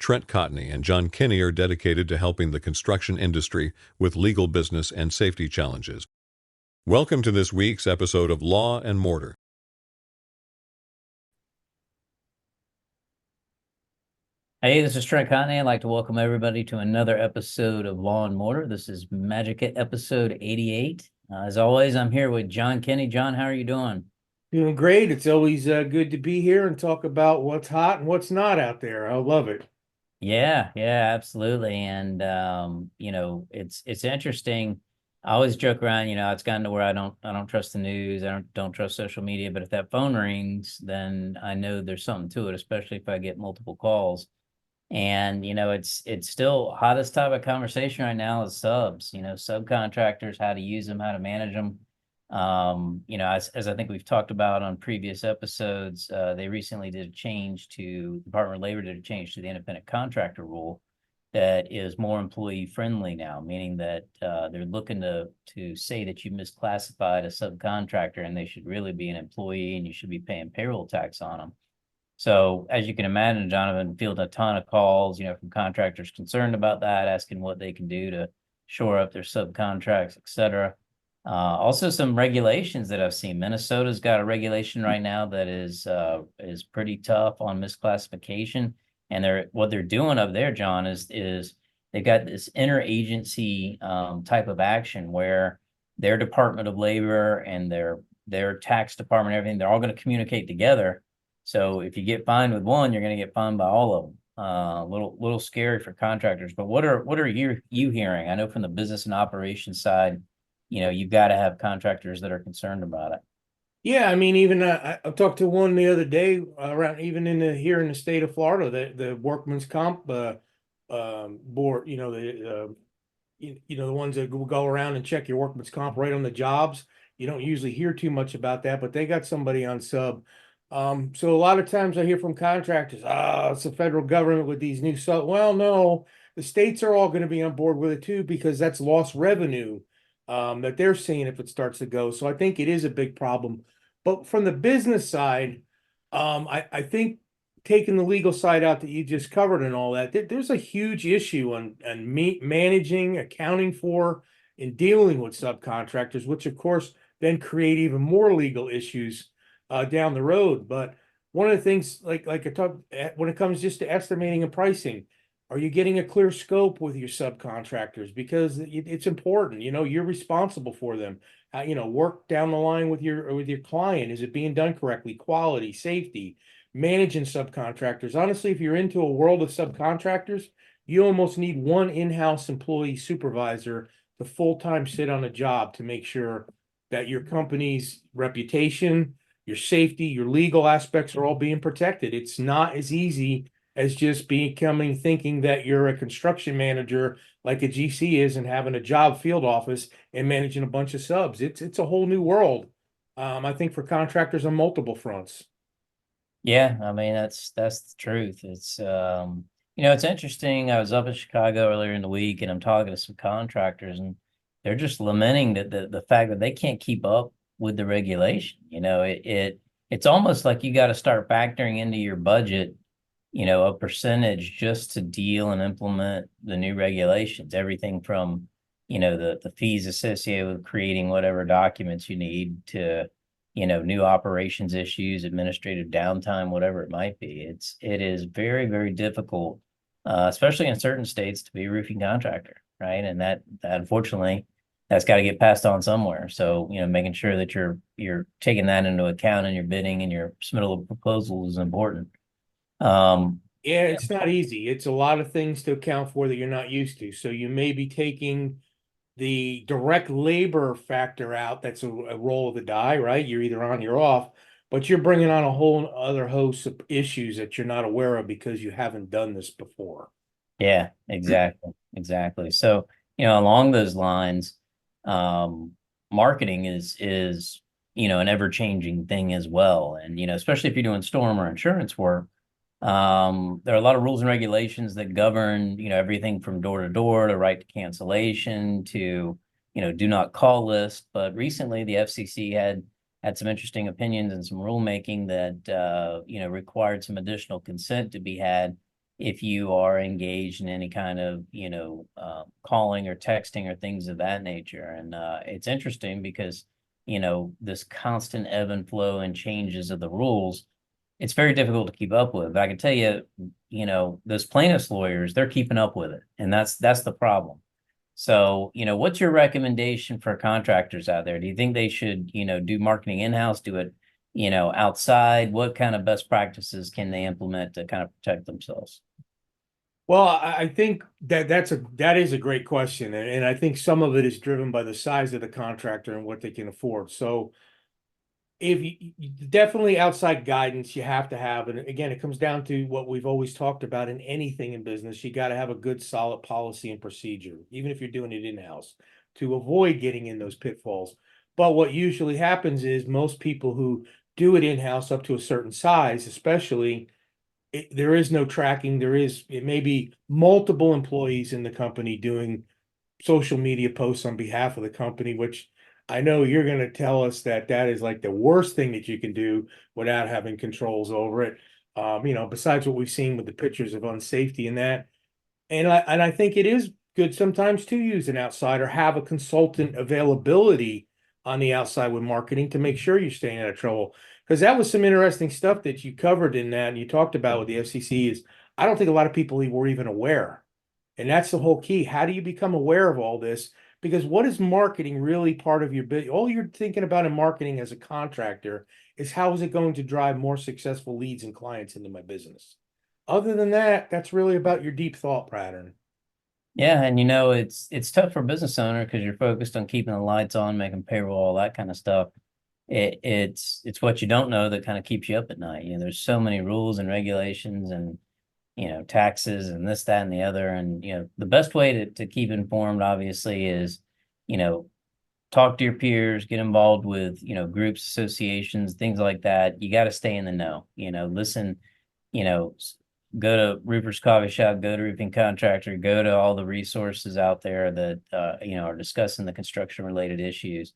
Trent Cotney and John Kenney are dedicated to helping the construction industry with legal business and safety challenges. Welcome to this week's episode of Law and Mortar. Hey, this is Trent Cotney. I'd like to welcome everybody to another episode of Law and Mortar. This is Magic episode 88. As always, I'm here with John Kenney. John, how are you doing? Doing great. It's always good to be here and talk about what's hot and what's not out there. I love it. Yeah, absolutely. And it's interesting. I always joke around, it's gotten to where I don't trust the news, I don't trust social media, but if that phone rings, then I know there's something to it, especially if I get multiple calls. And it's still hottest topic of conversation right now is subs, subcontractors, how to use them, how to manage them. As I think we've talked about on previous episodes, they recently did a change to Department of Labor did a change to the independent contractor rule that is more employee friendly now, meaning that they're looking to say that you misclassified a subcontractor and they should really be an employee and you should be paying payroll tax on them. So as you can imagine, Jonathan, fielded a ton of calls, from contractors concerned about that, asking what they can do to shore up their subcontracts, et cetera. Also some regulations that I've seen. Minnesota's got a regulation right now that is pretty tough on misclassification. And what they're doing up there, John, is they've got this interagency type of action where their Department of Labor and their tax department, everything, they're all going to communicate together. So if you get fined with one, you're going to get fined by all of them. A little scary for contractors. But what are you hearing? I know from the business and operations side, you've got to have contractors that are concerned about it. Yeah, I mean, even I talked to one the other day around even here in the state of Florida, the workman's comp board, the ones that will go around and check your workman's comp right on the jobs. You don't usually hear too much about that, but they got somebody on sub. So a lot of times I hear from contractors, it's the federal government with these new sub. Well, no, the states are all going to be on board with it too, because that's lost revenue that they're seeing if it starts to go. So I think it is a big problem. But from the business side, I think taking the legal side out that you just covered and all that, there's a huge issue on managing, accounting for, and dealing with subcontractors, which of course then create even more legal issues down the road. But one of the things, like I talked, when it comes just to estimating and pricing, are you getting a clear scope with your subcontractors? Because it's important. You're responsible for them. Work down the line with your client. Is it being done correctly? Quality, safety, managing subcontractors. Honestly, if you're into a world of subcontractors, you almost need one in-house employee supervisor to full-time sit on a job to make sure that your company's reputation, your safety, your legal aspects are all being protected. It's not as easy as just thinking that you're a construction manager like a GC is and having a job field office and managing a bunch of subs. It's a whole new world. I think for contractors on multiple fronts. Yeah, I mean that's the truth. It's interesting. I was up in Chicago earlier in the week and I'm talking to some contractors and they're just lamenting that the fact that they can't keep up with the regulation. It's almost like you got to start factoring into your budget, a percentage just to deal and implement the new regulations, everything from, the fees associated with creating whatever documents you need to, new operations issues, administrative downtime, whatever it might be. It is very, very difficult, especially in certain states, to be a roofing contractor, right? And that unfortunately, that's got to get passed on somewhere. So, making sure that you're taking that into account in your bidding and your submittal of proposals is important. Yeah, it's not easy. It's a lot of things to account for that you're not used to. So you may be taking the direct labor factor out. That's a roll of the die, right? You're either on, you're off, but you're bringing on a whole other host of issues that you're not aware of because you haven't done this before. Yeah, exactly. So, along those lines, marketing is an ever-changing thing as well. And, especially if you're doing storm or insurance work, there are a lot of rules and regulations that govern, everything from door to door to right to cancellation to, do not call list. But recently the FCC had some interesting opinions and some rulemaking that, required some additional consent to be had if you are engaged in any kind of, calling or texting or things of that nature. And it's interesting because, this constant ebb and flow and changes of the rules, it's very difficult to keep up with. But I can tell you, those plaintiffs' lawyers, they're keeping up with it. And that's the problem. So, what's your recommendation for contractors out there? Do you think they should, do marketing in-house, do it, outside? What kind of best practices can they implement to kind of protect themselves? Well, I think that is a great question, and I think some of it is driven by the size of the contractor and what they can afford. So if definitely outside guidance you have to have, and again, it comes down to what we've always talked about in anything in business. You got to have a good solid policy and procedure, even if you're doing it in-house, to avoid getting in those pitfalls. But what usually happens is most people who do it in-house up to a certain size, especially, there is no tracking. It may be multiple employees in the company doing social media posts on behalf of the company, which I know you're going to tell us that is like the worst thing that you can do without having controls over it. Besides what we've seen with the pictures of unsafety and that. And I think it is good sometimes to use an outsider, have a consultant availability on the outside with marketing to make sure you're staying out of trouble. Because that was some interesting stuff that you covered in that and you talked about with the FCC is I don't think a lot of people were even aware. And that's the whole key. How do you become aware of all this? Because what is marketing really part of your business? All you're thinking about in marketing as a contractor is how is it going to drive more successful leads and clients into my business? Other than that, that's really about your deep thought pattern. Yeah, and it's tough for a business owner because you're focused on keeping the lights on, making payroll, all that kind of stuff. It's what you don't know that kind of keeps you up at night. There's so many rules and regulations and taxes and this, that, and the other. And the best way to keep informed, obviously, is talk to your peers, get involved with groups, associations, things like that. You got to stay in the know. Listen. Go to Rupert's Coffee Shop, go to Roofing Contractor, go to all the resources out there that are discussing the construction related issues,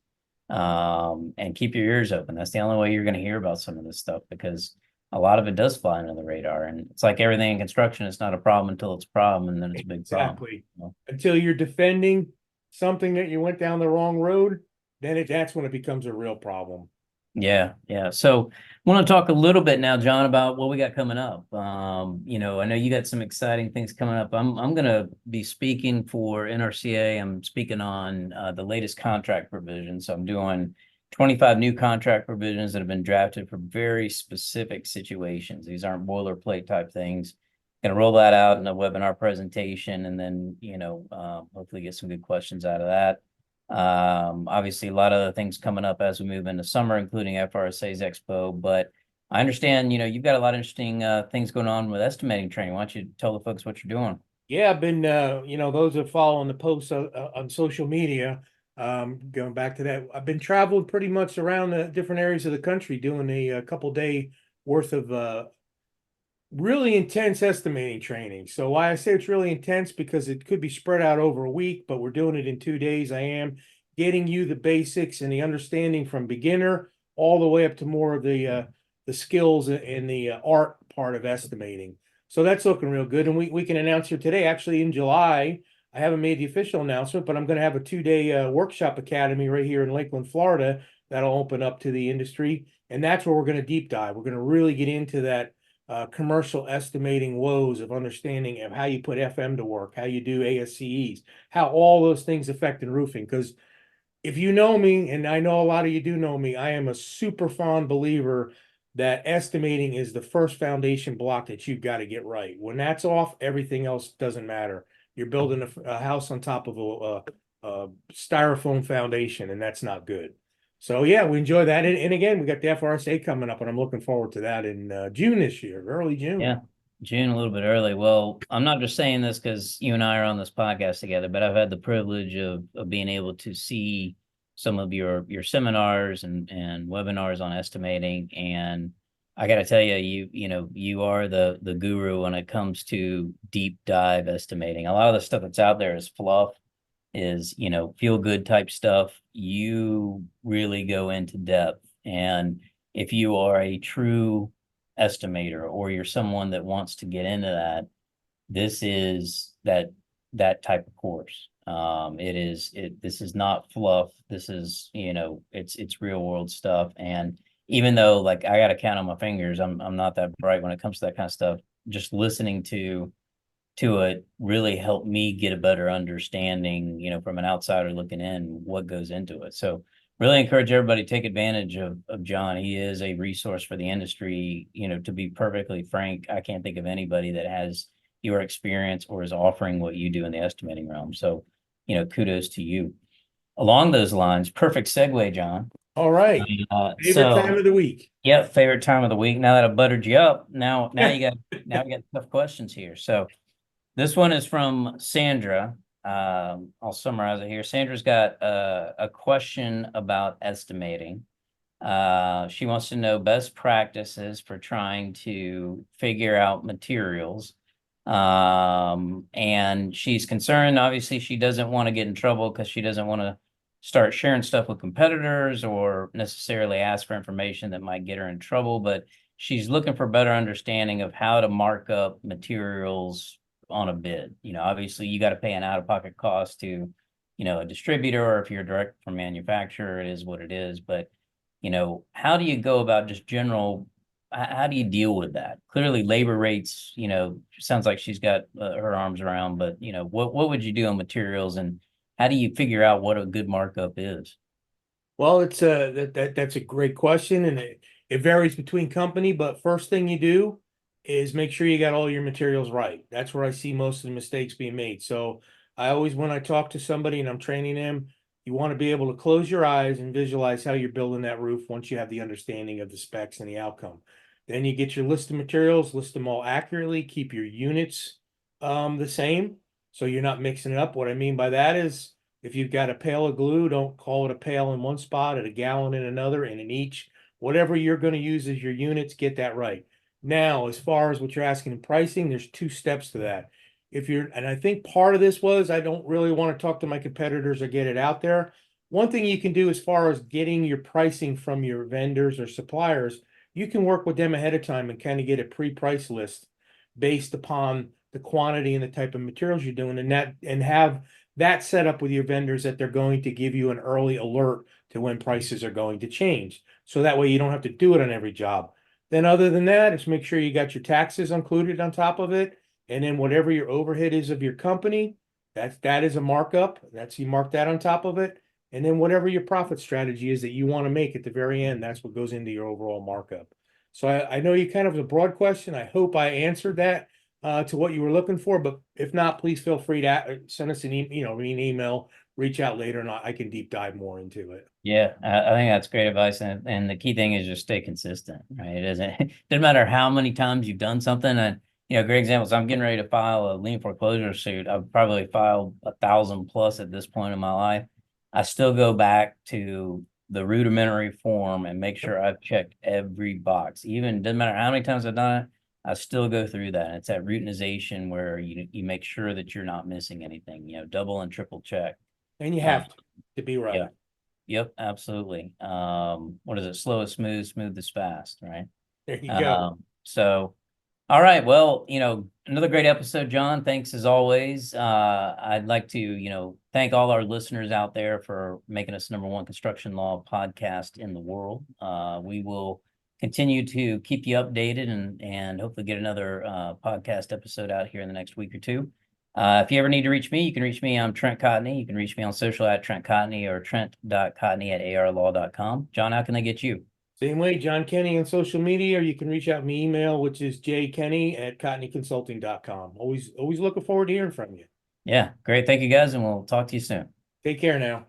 and keep your ears open. That's the only way you're going to hear about some of this stuff because a lot of it does fly under the radar. And it's like everything in construction, it's not a problem until it's a problem, and then it's a big problem. Exactly. Until you're defending something that you went down the wrong road, then that's when it becomes a real problem. Yeah. So I want to talk a little bit now, John, about what we got coming up. I know you got some exciting things coming up. I'm going to be speaking for NRCA. I'm speaking on the latest contract provisions. So I'm doing 25 new contract provisions that have been drafted for very specific situations. These aren't boilerplate type things. Going to roll that out in a webinar presentation, and then hopefully get some good questions out of that. Obviously a lot of other things coming up as we move into summer, including FRSA's Expo, but I understand, you've got a lot of interesting things going on with estimating training. Why don't you tell the folks what you're doing? Yeah, I've been, those that follow the posts on social media, going back to that, I've been traveling pretty much around the different areas of the country doing a couple day worth of really intense estimating training. So why I say it's really intense, because it could be spread out over a week, but we're doing it in 2 days. I am getting you the basics and the understanding from beginner all the way up to more of the skills and the art part of estimating. So that's looking real good. And we can announce here today, actually in July, I haven't made the official announcement, but I'm going to have a 2-day workshop academy right here in Lakeland, Florida, that'll open up to the industry. And that's where we're going to deep dive. We're going to really get into that commercial estimating woes of understanding of how you put FM to work, how you do ASCEs, how all those things affect in roofing. Because if you know me, and I know a lot of you do know me, I am a super fond believer that estimating is the first foundation block that you've got to get right. When that's off, everything else doesn't matter. You're building a house on top of a styrofoam foundation, and that's not good. So yeah, we enjoy that. And again, we got the FRSA coming up, and I'm looking forward to that in June this year, early June. Yeah, June, a little bit early. Well, I'm not just saying this because you and I are on this podcast together, but I've had the privilege of being able to see some of your seminars and webinars on estimating. And I got to tell you, you are the guru when it comes to deep dive estimating. A lot of the stuff that's out there is fluff, is feel good type stuff. You really go into depth, and if you are a true estimator or you're someone that wants to get into that, this is that type of course. This is not fluff. This is, it's real world stuff. And even though like I got to count on my fingers, I'm not that bright when it comes to that kind of stuff. Just listening to it really helped me get a better understanding, from an outsider looking in, what goes into it. So really encourage everybody to take advantage of John. He is a resource for the industry. To be perfectly frank, I can't think of anybody that has your experience or is offering what you do in the estimating realm. So, kudos to you. Along those lines, perfect segue, John. All right. Favorite time of the week. Yep, favorite time of the week. Now that I've buttered you up, now you got tough questions here. So this one is from Sandra. I'll summarize it here. Sandra's got a question about estimating. She wants to know best practices for trying to figure out materials. And she's concerned, obviously, she doesn't want to get in trouble because she doesn't want to start sharing stuff with competitors or necessarily ask for information that might get her in trouble, but she's looking for better understanding of how to mark up materials on a bid. Obviously you got to pay an out-of-pocket cost to, a distributor, or if you're direct from manufacturer, it is what it is. But, how do you go about just general, how do you deal with that? Clearly labor rates, sounds like she's got her arms around, but, what would you do on materials, and how do you figure out what a good markup is? Well, it's that's a great question, and it varies between company, but first thing you do is make sure you got all your materials right. That's where I see most of the mistakes being made. So I always, when I talk to somebody and I'm training them, you want to be able to close your eyes and visualize how you're building that roof once you have the understanding of the specs and the outcome. Then you get your list of materials, list them all accurately, keep your units the same, so you're not mixing it up. What I mean by that is, if you've got a pail of glue, don't call it a pail in one spot and a gallon in another, and in each. Whatever you're going to use as your units, get that right. Now, as far as what you're asking in pricing, there's 2 steps to that. And I think part of this was, I don't really want to talk to my competitors or get it out there. One thing you can do as far as getting your pricing from your vendors or suppliers, you can work with them ahead of time and kind of get a pre-price list based upon the quantity and the type of materials you're doing, and have that set up with your vendors, that they're going to give you an early alert to when prices are going to change. So that way you don't have to do it on every job. Then other than that, just make sure you got your taxes included on top of it. And then whatever your overhead is of your company, that is a markup. You mark that on top of it. And then whatever your profit strategy is that you want to make at the very end, that's what goes into your overall markup. So I know you kind of a broad question. I hope I answered that to what you were looking for, but if not, please feel free to send us an email, reach out later, and I can deep dive more into it. Yeah, I think that's great advice, and the key thing is just stay consistent, right? It doesn't matter how many times you've done something. And great examples. I'm getting ready to file a lien foreclosure suit. I've probably filed 1,000 plus at this point in my life. I still go back to the rudimentary form and make sure I've checked every box. Even doesn't matter how many times I've done it, I still go through that. And it's that routinization where you make sure that you're not missing anything. Double and triple check. And you have to be right. Yeah. Yep, absolutely. What is it? Slow is smooth, smooth is fast, right? There you go. So, all right. Well, another great episode, John. Thanks as always. I'd like to, thank all our listeners out there for making us #1 construction law podcast in the world. We will continue to keep you updated and hopefully get another podcast episode out here in the next week or two. If you ever need to reach me, you can reach me. I'm Trent Cotney. You can reach me on social at Trent Cotney or trent.cotney@arlaw.com. John, how can they get you? Same way, John Kenney on social media, or you can reach out me email, which is jkenny@cotneyconsulting.com. Always looking forward to hearing from you. Yeah, great. Thank you guys, and we'll talk to you soon. Take care now.